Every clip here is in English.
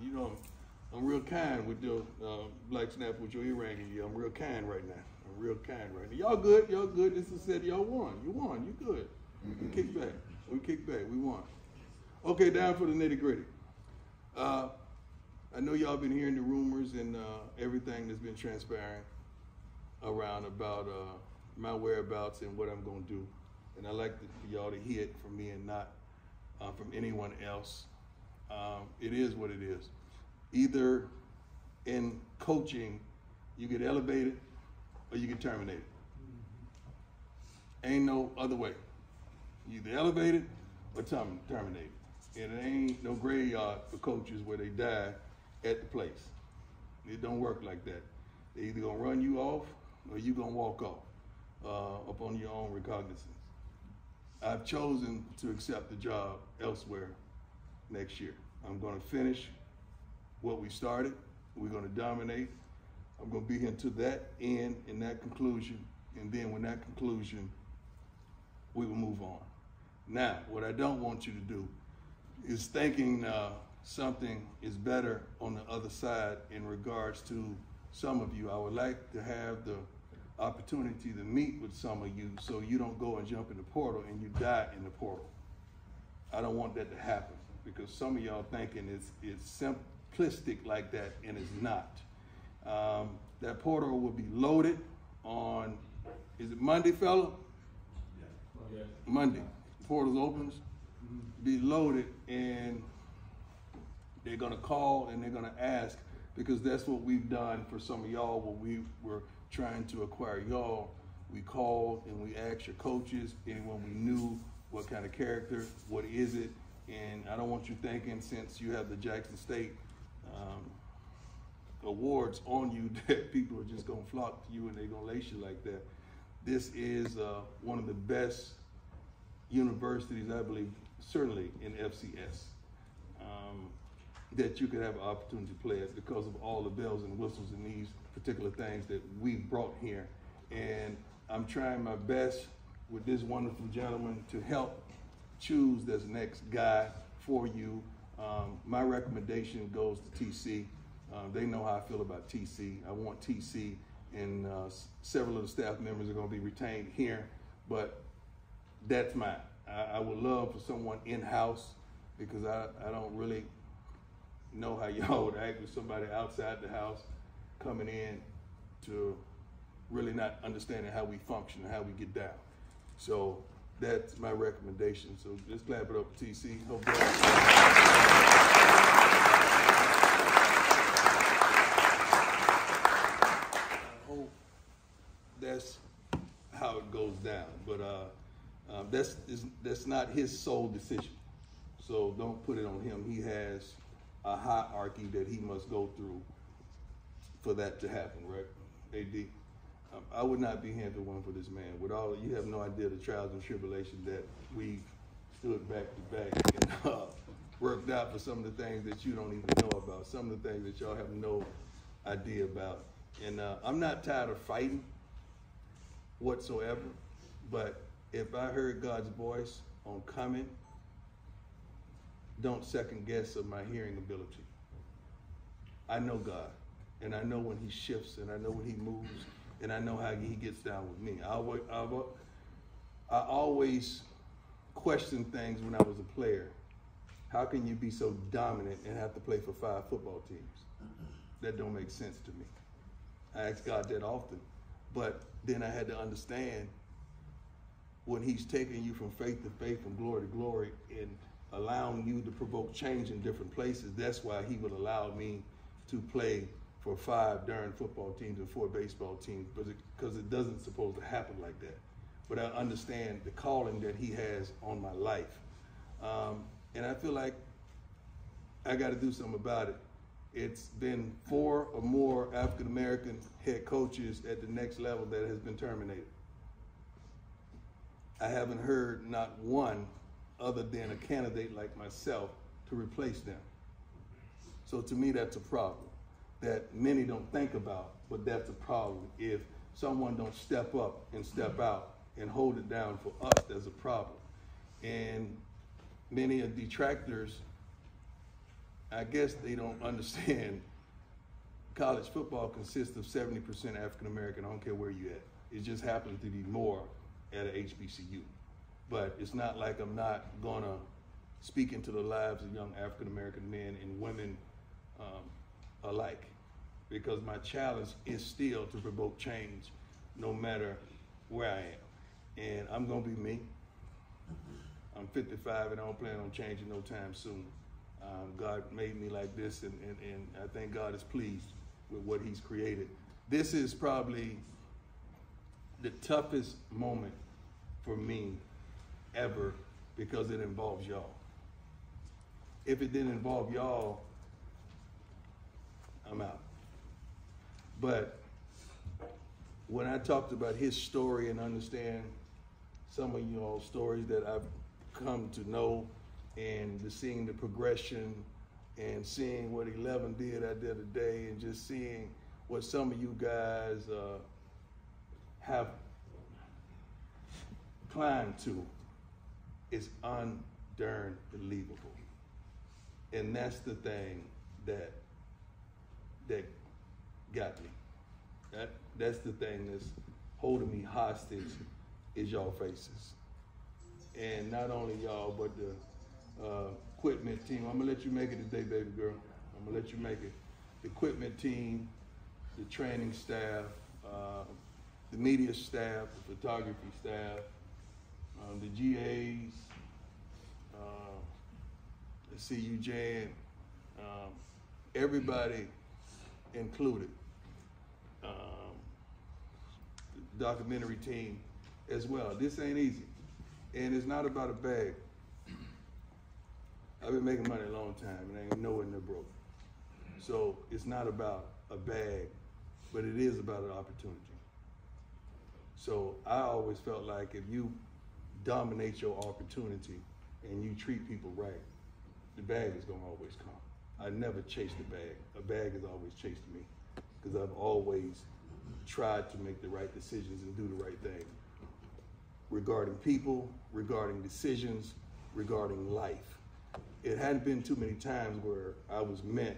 You know, I'm real kind with your black snap with your earring in you. I'm real kind right now. I'm real kind right now. Y'all good? Y'all good? This is said y'all won. You won. You good. We kick back. We kick back. We won. Okay, down for the nitty gritty. I know y'all been hearing the rumors and everything that's been transpiring around about my whereabouts and what I'm gonna do. And I like for y'all to hear it from me and not from anyone else. It is what it is. Either in coaching, you get elevated or you get terminated. Ain't no other way. You either elevated or terminated. And it ain't no graveyard for coaches where they die at the place. It don't work like that. They either gonna run you off or you gonna walk off upon your own recognizance. I've chosen to accept the job elsewhere next year. I'm gonna finish what we started. We're gonna dominate. I'm gonna be here to that end and that conclusion. And then when that conclusion, we will move on. Now, what I don't want you to do is thinking something is better on the other side in regards to some of you. I would like to have the opportunity to meet with some of you so you don't go and jump in the portal and you die in the portal. I don't want that to happen because some of y'all thinking it's simplistic like that, and it's not. That portal will be loaded on, is it Monday, fella? Yeah. Monday. The portal opens, be loaded, and they're gonna call and they're gonna ask, because that's what we've done for some of y'all when we were trying to acquire y'all. We called and we asked your coaches, and when we knew what kind of character, what is it, and I don't want you thinking since you have the Jackson State awards on you that people are just gonna flock to you and they're gonna lace you like that. This is one of the best universities, I believe, certainly in FCS, that you could have an opportunity to play at because of all the bells and whistles and these particular things that we've brought here. And I'm trying my best with this wonderful gentleman to help choose this next guy for you. My recommendation goes to TC. They know how I feel about TC. I want TC, and several of the staff members are going to be retained here, but that's mine. I would love for someone in-house because I don't really know how y'all would act with somebody outside the house coming in to really not understanding how we function and how we get down. So that's my recommendation. So just clap it up for TC. Hope that's how it goes down, but that's not his sole decision. So don't put it on him. He has a hierarchy that he must go through for that to happen, right? AD, I would not be here if it weren't for this man. With all, you have no idea the trials and tribulations that we stood back to back and worked out for some of the things that you don't even know about, some of the things that y'all have no idea about. And I'm not tired of fighting whatsoever, but if I heard God's voice on coming, don't second guess of my hearing ability. I know God, and I know when he shifts, and I know when he moves, and I know how he gets down with me. I always questioned things when I was a player. How can you be so dominant and have to play for 5 football teams? That don't make sense to me. I ask God that often, but then I had to understand when he's taking you from faith to faith, from glory to glory, and allowing you to provoke change in different places. That's why he would allow me to play for 5 darn football teams and 4 baseball teams, because it doesn't supposed to happen like that. But I understand the calling that he has on my life. And I feel like I got to do something about it. It's been 4 or more African-American head coaches at the next level that has been terminated. I haven't heard not one other than a candidate like myself to replace them. So to me, that's a problem that many don't think about, but that's a problem. If someone don't step up and step out and hold it down for us, there's a problem. And many of detractors I guess they don't understand college football consists of 70% African American. I don't care where you at. It just happens to be more at a HBCU. But it's not like I'm not gonna speak into the lives of young African American men and women alike, because my challenge is still to provoke change no matter where I am. And I'm gonna be me. I'm 55 and I don't plan on changing no time soon. God made me like this, and I think God is pleased with what he's created. This is probably the toughest moment for me ever, because it involves y'all. If it didn't involve y'all, I'm out. But when I talked about his story and understand some of y'all's stories that I've come to know, and seeing the progression and seeing what 11 did out there today, and just seeing what some of you guys have climbed to, is undarn believable. And that's the thing that got me. That's the thing that's holding me hostage, is y'all faces. And not only y'all, but the equipment team. I'm gonna let you make it today, baby girl. I'm gonna let you make it. The equipment team, the training staff, the media staff, the photography staff, the GAs, the CUJ, everybody included. The documentary team as well. This ain't easy. And it's not about a bag. I've been making money a long time and I ain't nowhere near broke. So it's not about a bag, but it is about an opportunity. So I always felt like if you dominate your opportunity and you treat people right, the bag is gonna always come. I never chased the bag. A bag has always chased me, because I've always tried to make the right decisions and do the right thing regarding people, regarding decisions, regarding life. It hadn't been too many times where I was meant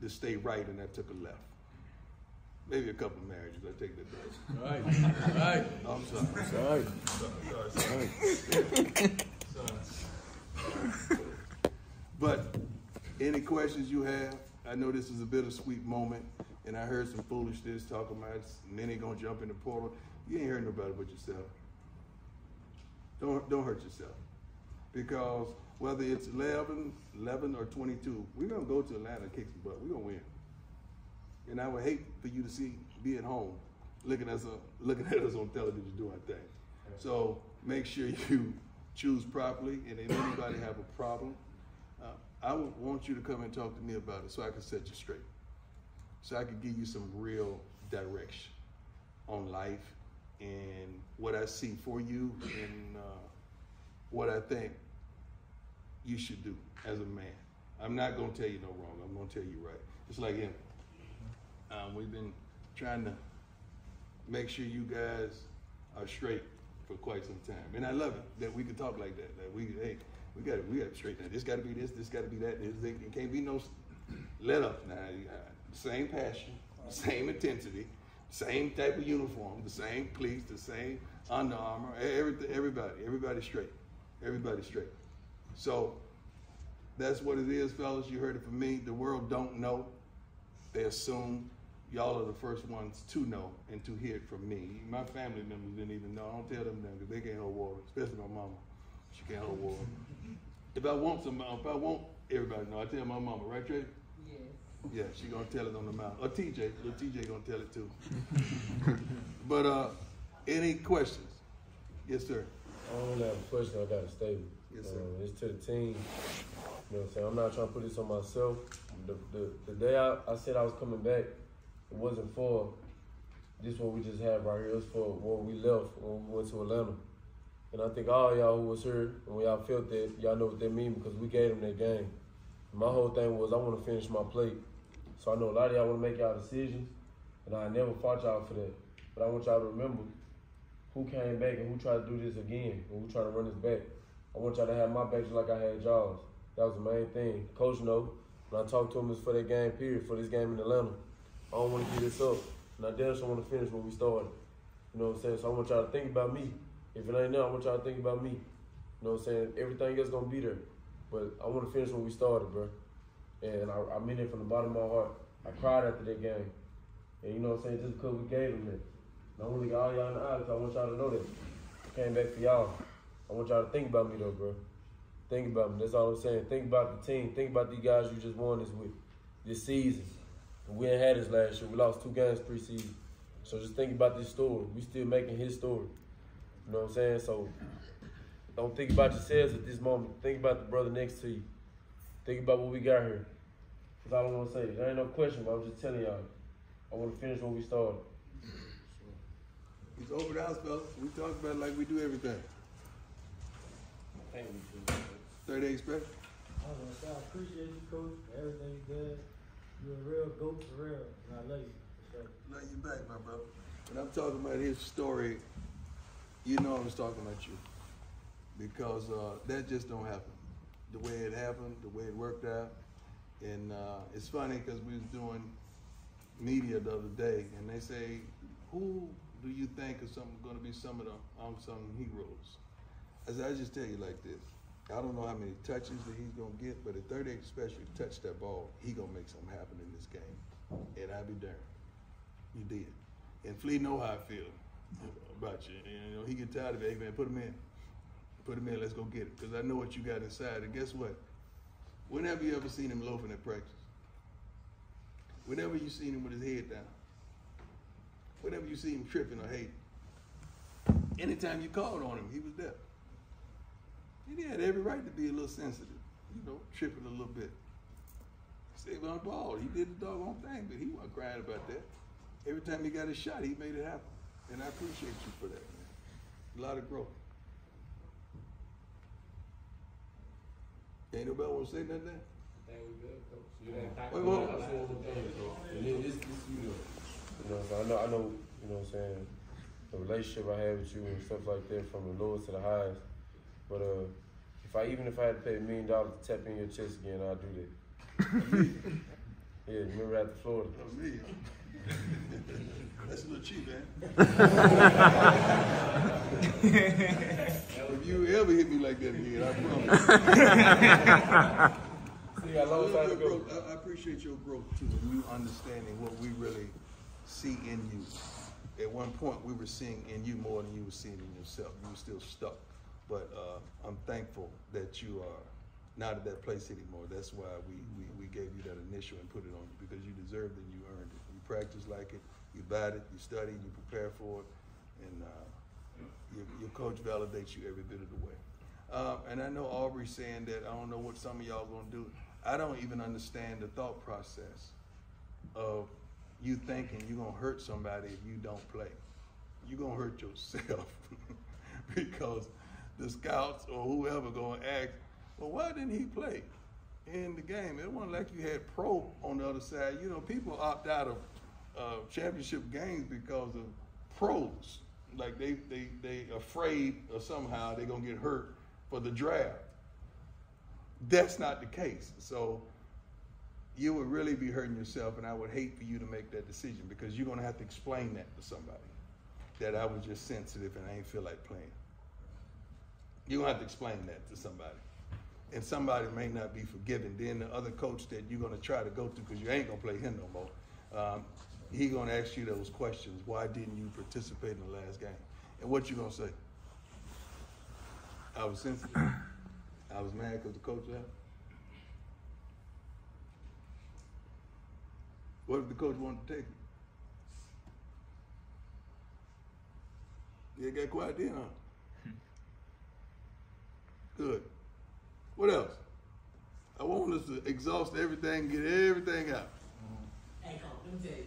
to stay right and I took a left. Maybe a couple of marriages, I take that back. All right. I'm sorry. Sorry. But any questions you have? I know this is a bittersweet moment, and I heard some foolishness talking about many gonna jump in the portal. You ain't heard nobody but yourself. Don't hurt yourself, because whether it's 11 or 22, we're gonna go to Atlanta and kick some butt. We're gonna win. And I would hate for you to be at home looking at us on television doing our thing. So make sure you choose properly, and if anybody have a problem, I would want you to come and talk to me about it so I can set you straight. So I can give you some real direction on life and what I see for you, and what I think you should do as a man. I'm not gonna tell you no wrong, I'm gonna tell you right. It's like him. We've been trying to make sure you guys are straight for quite some time. And I love it that we can talk like that. That we got to straighten that. This got to be this got to be that. It can't be no let up now. Same passion, same intensity, same type of uniform, the same cleats, the same Under Armour, everybody straight. Everybody straight. So that's what it is, fellas. You heard it from me. The world don't know. They assume. Y'all are the first ones to know and to hear it from me. My family members didn't even know. I don't tell them because they can't hold water, especially my mama. She can't hold water. If I want everybody to know, I tell my mama, right, Trey? Yes. Yeah, she gonna tell it on the mouth. Or TJ, little TJ gonna tell it too. But any questions? Yes, sir. I don't have a question, I got a statement. Yes, sir. It's to the team. You know what I'm saying? I'm not trying to put this on myself. The day I said I was coming back, it wasn't for this what we just had right here. It was for what we left when we went to Atlanta. And I think all y'all who was here, and when y'all felt that, y'all know what that mean, because we gave them that game. And my whole thing was I want to finish my plate. So I know a lot of y'all want to make y'all decisions, and I never fought y'all for that. But I want y'all to remember who came back and who tried to do this again, and who tried to run this back. I want y'all to have my back just like I had y'all's. That was the main thing. Coach know, when I talked to him, it's for that game period, for this game in Atlanta. I don't want to get this up. And I damn sure want to finish what we started. You know what I'm saying? So I want y'all to think about me. If it ain't there, I want y'all to think about me. You know what I'm saying? Everything else gonna be there. But I want to finish what we started, bro. And I mean it from the bottom of my heart. I cried after that game. And you know what I'm saying? Just because we gave them that. And I want to look all y'all in the eyes because I want y'all to know that. I came back for y'all. I want y'all to think about me though, bro. Think about me. That's all I'm saying. Think about the team. Think about these guys you just won this with this season. We didn't have this last year. We lost 2 games preseason. So just think about this story. We still making his story. You know what I'm saying? So don't think about yourselves at this moment. Think about the brother next to you. Think about what we got here. That's all I want to say. There ain't no question, but I'm just telling y'all. I want to finish what we started. It's over the house, fellas. We talk about it like we do everything. Thank you. 38 special. I was gonna say, I appreciate you, Coach, for everything you did. You're a real goat for real, and I love you. For sure. Love you back, my brother. When I'm talking about his story, you know I was talking about you. Because that just don't happen. The way it happened, the way it worked out. And it's funny because we was doing media the other day, and they say, who do you think is going to be some of the unsung heroes? I said, I just tell you like this. I don't know how many touches that he's going to get, but at 38 special, he touched that ball, he going to make something happen in this game. And I'll be darned. You did. And Flea know how I feel about you. And, you know, he get tired of it. Hey, man, put him in. Put him in, let's go get it. Because I know what you got inside. And guess what? Whenever you ever seen him loafing at practice, whenever you seen him with his head down, whenever you see him tripping or hating, anytime you called on him, he was there. He had every right to be a little sensitive, you know, tripping a little bit. Stayed on the ball. He did the doggone thing, but he wasn't crying about that. Every time he got a shot, he made it happen. And I appreciate you for that, man. A lot of growth. Ain't nobody want to say nothing there? I think we good, Coach. You didn't talk Wait, about wait, it. And then this you know. You know, so I know, you know what I'm saying, the relationship I have with you and stuff like that from the lowest to the highest. But even if I had to pay $1 million to tap in your chest again, I'd do that. Yeah, remember after Florida? $1 million. That's a little cheap, man. If you ever hit me like that again, I promise. See, a long time ago. I appreciate your growth too, and you understanding what we really see in you. At one point, we were seeing in you more than you were seeing in yourself. You were still stuck, but I'm thankful that you are not at that place anymore. That's why we gave you that initial and put it on you, because you deserved it and you earned it. You practice like it, you bite it, you study, you prepare for it, and your coach validates you every bit of the way. And I know Aubrey's saying that I don't know what some of y'all gonna do. I don't even understand the thought process of you thinking you're gonna hurt somebody if you don't play. You're gonna hurt yourself because the scouts or whoever gonna ask, well, why didn't he play in the game? It wasn't like you had pro on the other side. You know, people opt out of championship games because of pros. Like they afraid or somehow they're gonna get hurt for the draft. That's not the case. So you would really be hurting yourself, and I would hate for you to make that decision, because you're gonna have to explain that to somebody, that I was just sensitive and I ain't feel like playing. You're gonna have to explain that to somebody. And somebody may not be forgiving. Then the other coach that you're gonna try to go to, because you ain't gonna play him no more, he gonna ask you those questions. Why didn't you participate in the last game? And what you gonna say? I was sensitive. I was mad because the coach left. What if the coach wanted to take you? You got quiet then, huh? Good. What else? I want us to exhaust everything, get everything out. Hey, Coach, let me tell you.